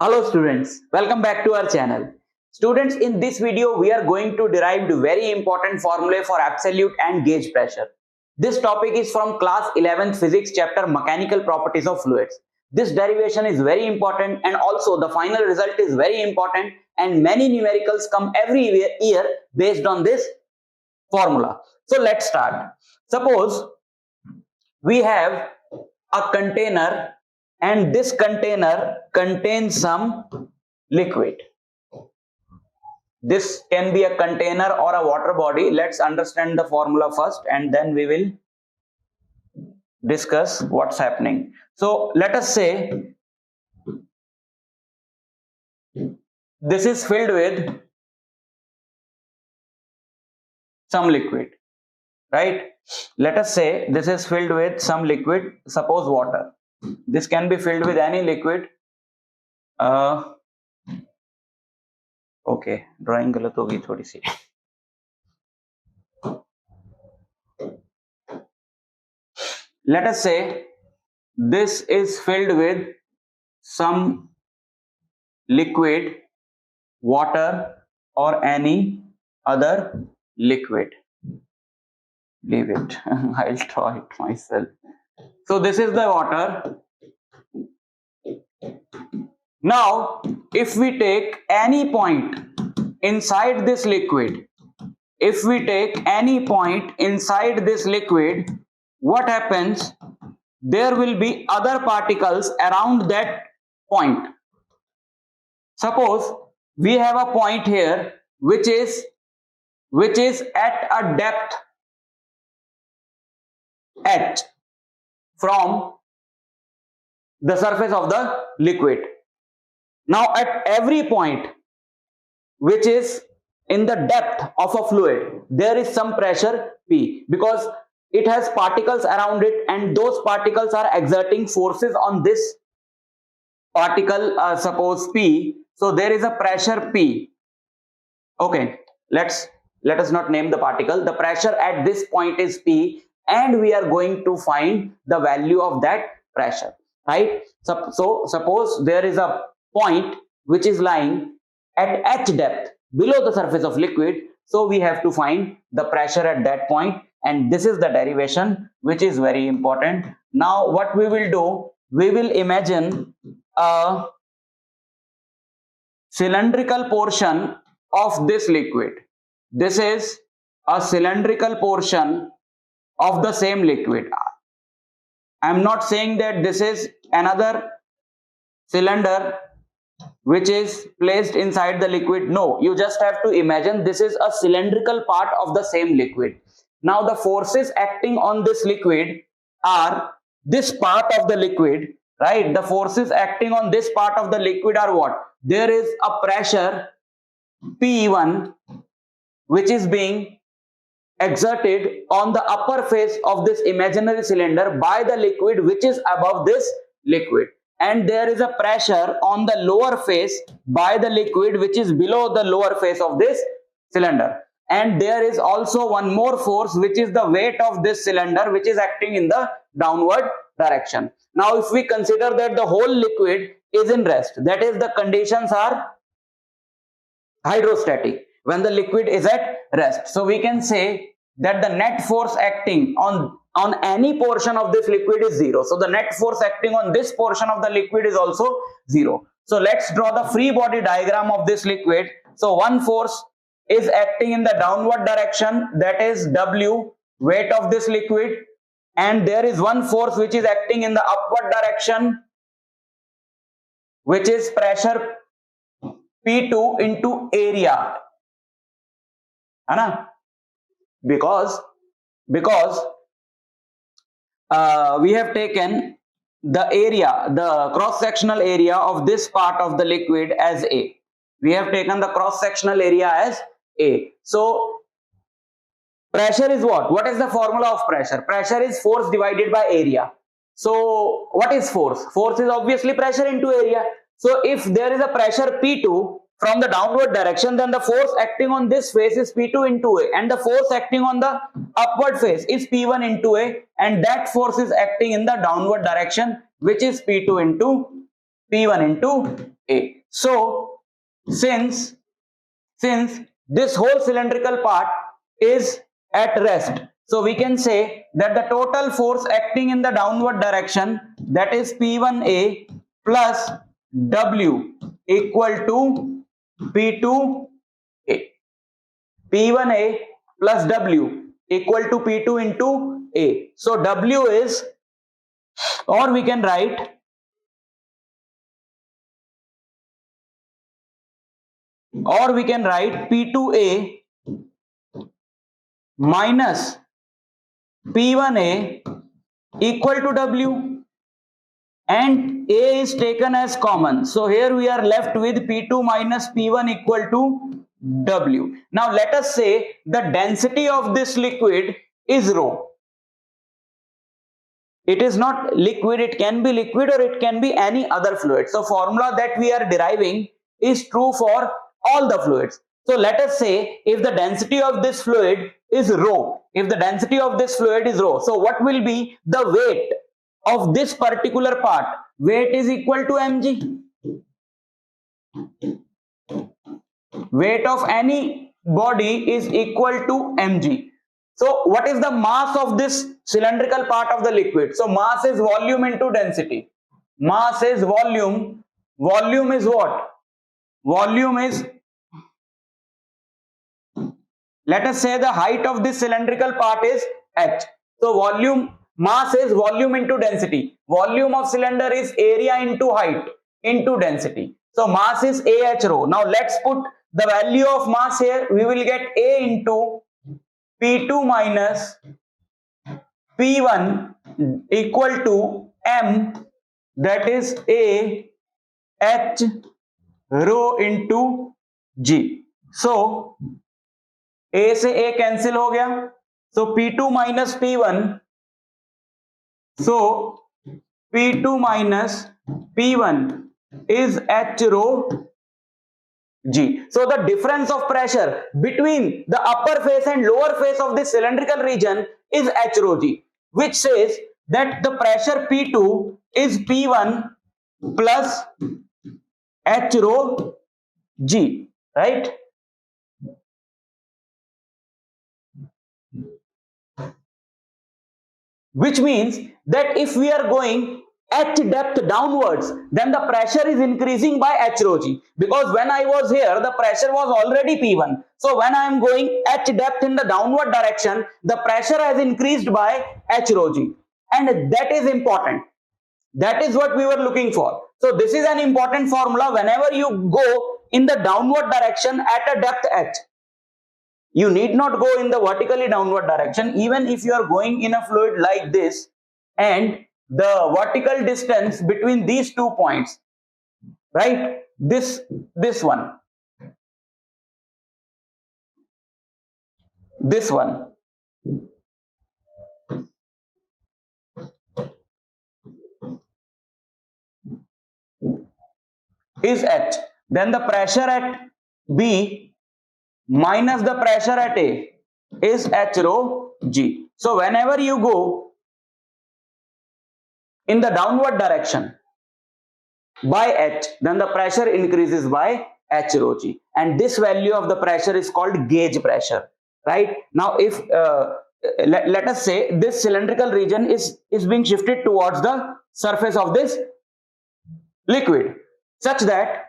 Hello students, welcome back to our channel. Students, in this video we are going to derive the very important formulae for absolute and gauge pressure. This topic is from class 11th physics chapter mechanical properties of fluids. This derivation is very important and also the final result is very important, and many numericals come every year based on this formula. So let's start. Suppose we have a container and this container contains some liquid. This can be a container or a water body. Let's understand the formula first and then we will discuss what's happening. So let us say this is filled with some liquid, right? Let us say this is filled with some liquid, suppose water. This can be filled with any liquid. Okay, drawing गलत होगी थोड़ी सी. Let us say this is filled with some liquid, water or any other liquid. Leave it. I'll draw it myself. So this is the water. Now, if we take any point inside this liquid, what happens? There will be other particles around that point. Suppose we have a point here which is at a depth h from the surface of the liquid. Now at every point which is in the depth of a fluid, there is some pressure P, because it has particles around it and those particles are exerting forces on this particle, suppose P. So there is a pressure P. Okay, let us not name the particle. The pressure at this point is P and we are going to find the value of that pressure, right? So suppose there is a point which is lying at h depth below the surface of liquid, so we have to find the pressure at that point, and this is the derivation which is very important. Now what we will do, we will imagine a cylindrical portion of this liquid. This is a cylindrical portion of the same liquid. I am not saying that this is another cylinder which is placed inside the liquid. No, you just have to imagine this is a cylindrical part of the same liquid. Now the forces acting on this liquid are this part of the liquid, right? The forces acting on this part of the liquid are what? There is a pressure P1 which is being exerted on the upper face of this imaginary cylinder by the liquid which is above this liquid, and there is a pressure on the lower face by the liquid which is below the lower face of this cylinder, and there is also one more force which is the weight of this cylinder which is acting in the downward direction. Now if we consider that the whole liquid is in rest, that is the conditions are hydrostatic, when the liquid is at rest, so we can say that the net force acting on any portion of this liquid is zero. So the net force acting on this portion of the liquid is also zero. So let's draw the free body diagram of this liquid. So one force is acting in the downward direction, that is W, weight of this liquid, and there is one force which is acting in the upward direction, which is pressure P2 into area, because we have taken the area, the cross-sectional area of this part of the liquid as A. We have taken the cross-sectional area as A. So pressure is what? What is the formula of pressure? Pressure is force divided by area. So what is force? Force is obviously pressure into area. So if there is a pressure P2 from the downward direction, then the force acting on this face is P2 into A, and the force acting on the upward face is P1 into A, and that force is acting in the downward direction which is P2 into P1 into A. So since this whole cylindrical part is at rest, so we can say that the total force acting in the downward direction, that is P1A plus W, equal to P2A. P1A plus W equal to P2 into A. So W is, or we can write P2A minus P1A equal to W, and A is taken as common. So here we are left with P2 minus P1 equal to W. Now let us say the density of this liquid is rho. It is not liquid, it can be liquid or it can be any other fluid. So formula that we are deriving is true for all the fluids. So let us say if the density of this fluid is rho, so what will be the weight of this particular part? Weight is equal to mg. Weight of any body is equal to mg. So what is the mass of this cylindrical part of the liquid? So mass is volume into density. Mass is volume. Volume is what? Volume is, let us say the height of this cylindrical part is h. So volume, mass is volume into density. Volume of cylinder is area into height into density. So mass is AH rho. Now let's put the value of mass here. We will get A into P2 minus P1 equal to M, that is A H rho into G. So A से A cancel हो गया. So P2 minus P1. So P2 minus P1 is H rho G. So the difference of pressure between the upper face and lower face of this cylindrical region is H rho G, which says that the pressure P2 is P1 plus H rho G, right? Which means that if we are going H depth downwards, then the pressure is increasing by H rho G, because when I was here the pressure was already P1. So when I am going H depth in the downward direction, the pressure has increased by H rho G, and that is important. That is what we were looking for. So this is an important formula. Whenever you go in the downward direction at a depth H, you need not go in the vertically downward direction. Even if you are going in a fluid like this, and the vertical distance between these 2 points, right, this one is H, then the pressure at B minus the pressure at A is H rho G. So whenever you go in the downward direction by H, then the pressure increases by H rho G, and this value of the pressure is called gauge pressure, right? Now if let us say this cylindrical region is being shifted towards the surface of this liquid, such that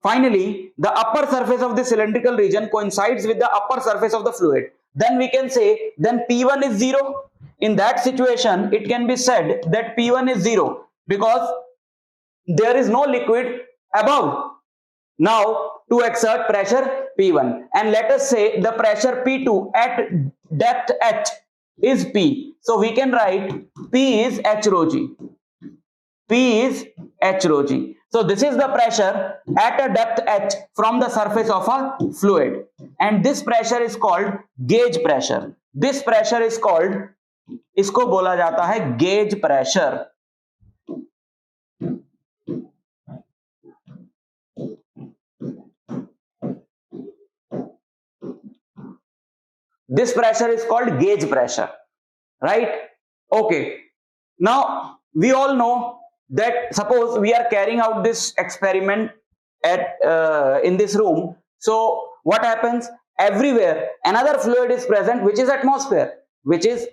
finally the upper surface of the cylindrical region coincides with the upper surface of the fluid, then we can say then P1 is 0. In that situation it can be said that P1 is 0 because there is no liquid above now to exert pressure P1, and let us say the pressure P2 at depth H is P. So we can write P is H rho G. P is H rho G. So this is the pressure at a depth H from the surface of a fluid, and this pressure is called gauge pressure. This pressure is called, इसको बोला जाता है gauge pressure. This pressure is called gauge pressure, right? Okay. Now we all know that suppose we are carrying out this experiment at in this room. So what happens? Everywhere another fluid is present, which is atmosphere. Which is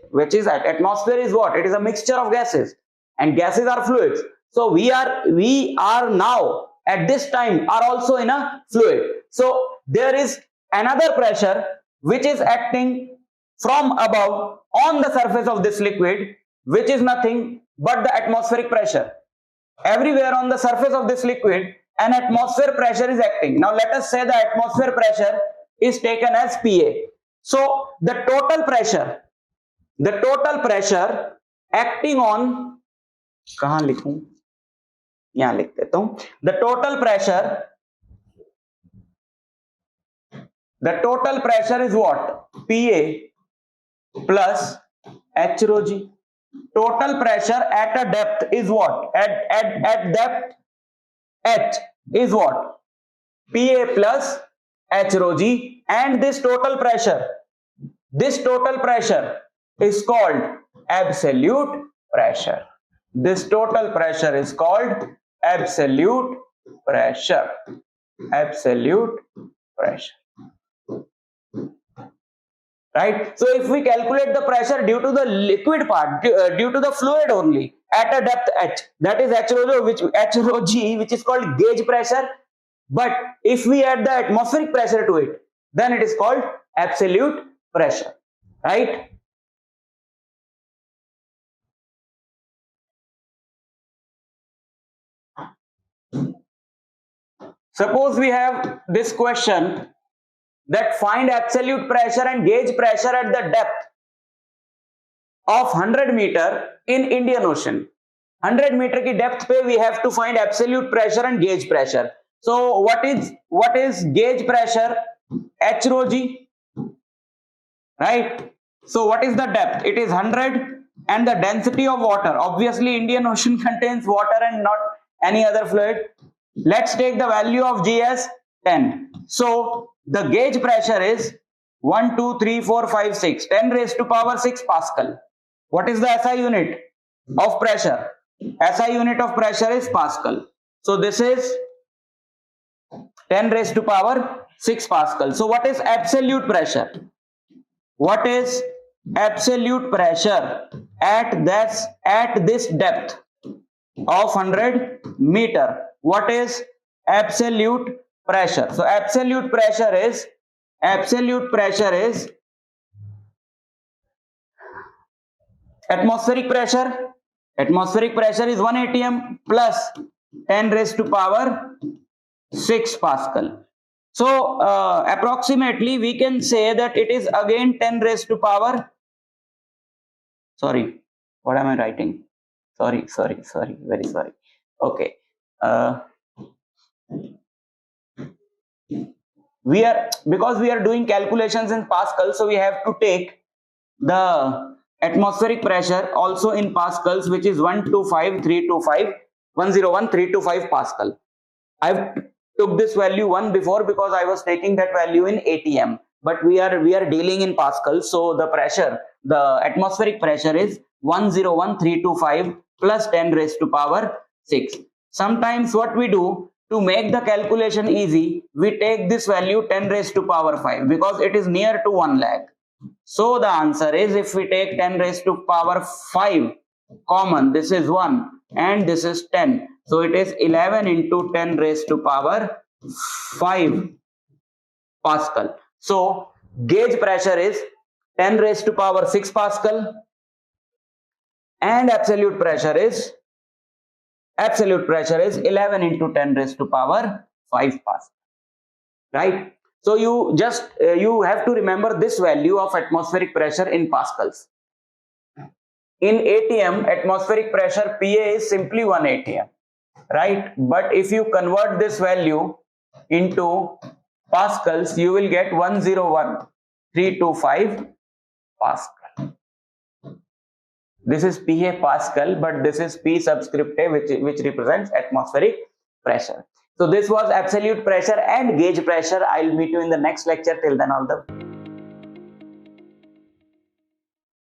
atmosphere is what? It is a mixture of gases, and gases are fluids. So we are now at this time are also in a fluid. So there is another pressure which is acting from above on the surface of this liquid, which is nothing but the atmospheric pressure. Everywhere on the surface of this liquid, an atmosphere pressure is acting. Now let us say the atmosphere pressure is taken as PA. So the total pressure acting on, कहाँ लिखूं? यहाँ लिख देता हूं. The total pressure is what? PA plus H rho G. Total pressure at a depth is what? At depth H is what? PA plus H rho G, and this total pressure is called absolute pressure. This total pressure is called absolute pressure. Right? So if we calculate the pressure due to the liquid part, due to the fluid only at a depth H, that is H rho G, which is called gauge pressure. But if we add the atmospheric pressure to it, then it is called absolute pressure. Right? Suppose we have this question that find absolute pressure and gauge pressure at the depth of 100 meter in Indian Ocean. 100 meter की depth पे we have to find absolute pressure and gauge pressure. So what is gauge pressure? H rho G, right? So what is the depth? It is 100, and the density of water. Obviously Indian Ocean contains water and not any other fluid. Let's take the value of G as 10. So the gauge pressure is 1, 2, 3, 4, 5, 6, 10 raised to power 6 Pascal. What is the SI unit of pressure? SI unit of pressure is Pascal. So this is 10 raised to power 6 Pascal. So what is absolute pressure? What is absolute pressure at this depth of 100 meter? What is absolute pressure? So absolute pressure is atmospheric pressure. Atmospheric pressure is 1 atm plus 10 raised to power 6 Pascal. So approximately we can say that it is again 10 raised to power, sorry, what am I writing? Sorry, very sorry. Okay. Because we are doing calculations in Pascal, so we have to take the atmospheric pressure also in Pascals, which is 101,325 Pascal. I've took this value 1 before because I was taking that value in ATM, but we are dealing in Pascal. So the atmospheric pressure is 101,325 plus 10 raised to power 6. Sometimes what we do to make the calculation easy, we take this value 10 raised to power 5 because it is near to 1 lakh. So the answer is, if we take 10 raised to power 5 common, this is 1 and this is 10. So it is 11 into 10 raised to power 5 Pascal. So gauge pressure is 10 raised to power 6 Pascal, and absolute pressure is 11 into 10 raised to power 5 Pascal. Right? So you have to remember this value of atmospheric pressure in Pascals. In ATM, atmospheric pressure PA is simply 1 atm, right? But if you convert this value into Pascals, you will get 101,325 Pascal. This is PA Pascal, but this is P subscript A, which represents atmospheric pressure. So this was absolute pressure and gauge pressure. I'll meet you in the next lecture. Till then, all the